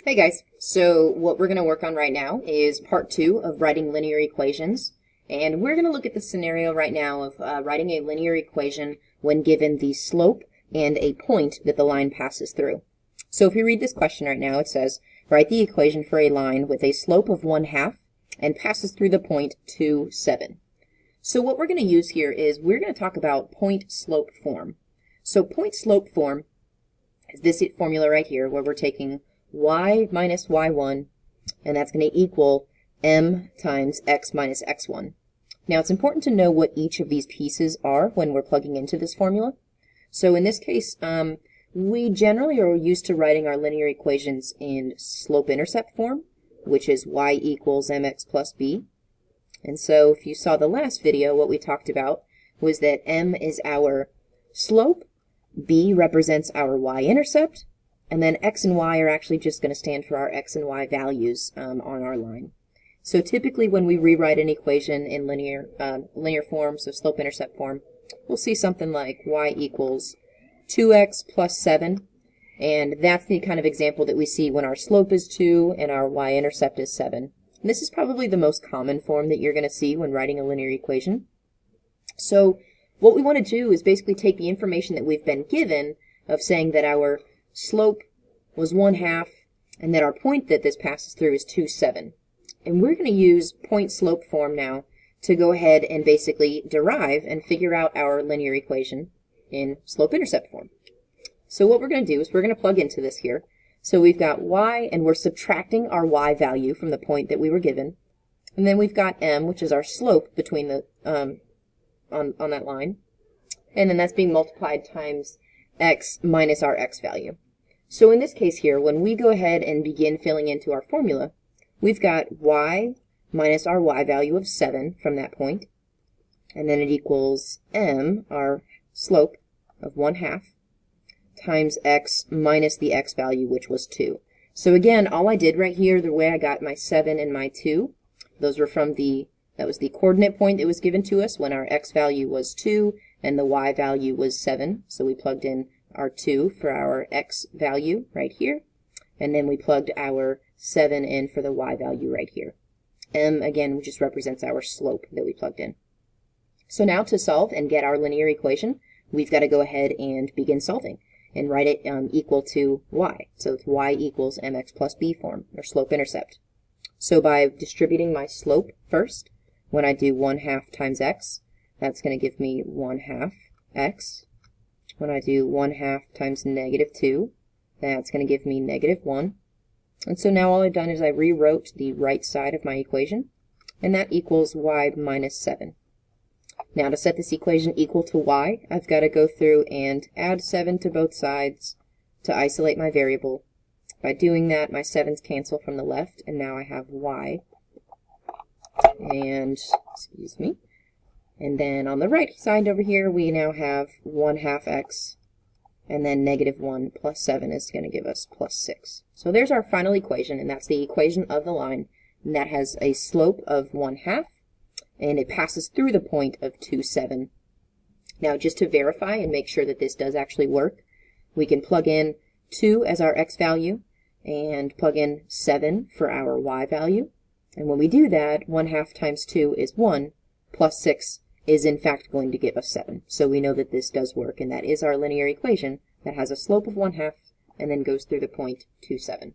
Hey guys, so what we're going to work on right now is part 2 of writing linear equations, and we're going to look at the scenario right now of writing a linear equation when given the slope and a point that the line passes through. So if you read this question right now, it says, write the equation for a line with a slope of 1/2 and passes through the point 2, 7. So what we're going to use here is we're going to talk about point-slope form. So point-slope form is this formula right here where we're taking y minus y1, and that's going to equal m times x minus x1. Now it's important to know what each of these pieces are when we're plugging into this formula. So in this case, we generally are used to writing our linear equations in slope-intercept form, which is y equals mx plus b. And so if you saw the last video, what we talked about was that m is our slope, b represents our y-intercept, and then x and y are actually just going to stand for our x and y values on our line. So typically when we rewrite an equation in linear form, so slope-intercept form, we'll see something like y equals 2x plus 7, and that's the kind of example that we see when our slope is 2 and our y-intercept is 7. And this is probably the most common form that you're going to see when writing a linear equation. So what we want to do is basically take the information that we've been given of saying that our slope was 1/2 and that our point that this passes through is 2, 7. And we're going to use point-slope form now to go ahead and basically derive and figure out our linear equation in slope-intercept form. So what we're going to do is we're going to plug into this here. So we've got y, and we're subtracting our y value from the point that we were given. And then we've got m, which is our slope between the on that line. And then that's being multiplied times x minus our x value. So in this case here, when we go ahead and begin filling into our formula, we've got y minus our y value of 7 from that point, and then it equals m, our slope of 1/2, times x minus the x value, which was 2. So again, all I did right here, the way I got my 7 and my 2, those were from that was the coordinate point that was given to us when our x value was 2 and the y value was 7. So we plugged in our 2 for our x value right here, and then we plugged our 7 in for the y value right here. M, again, just represents our slope that we plugged in. So now to solve and get our linear equation, we've got to go ahead and begin solving and write it equal to y. So it's y equals mx plus b form, or slope-intercept. So by distributing my slope first, when I do 1/2 times x, that's going to give me 1/2 x. When I do 1/2 times -2, that's going to give me -1. And so now all I've done is I rewrote the right side of my equation, and that equals y minus 7. Now to set this equation equal to y, I've got to go through and add 7 to both sides to isolate my variable. By doing that, my 7's cancel from the left, and now I have y. And, excuse me. And then on the right side over here, we now have 1/2 x, and then -1 plus 7 is going to give us plus 6. So there's our final equation, and that's the equation of the line, and that has a slope of 1/2, and it passes through the point of 2, 7. Now just to verify and make sure that this does actually work, we can plug in 2 as our x value, and plug in 7 for our y value. And when we do that, 1/2 times 2 is 1, plus 6 is in fact going to give us 7. So we know that this does work, and that is our linear equation that has a slope of 1/2 and then goes through the point 2, 7.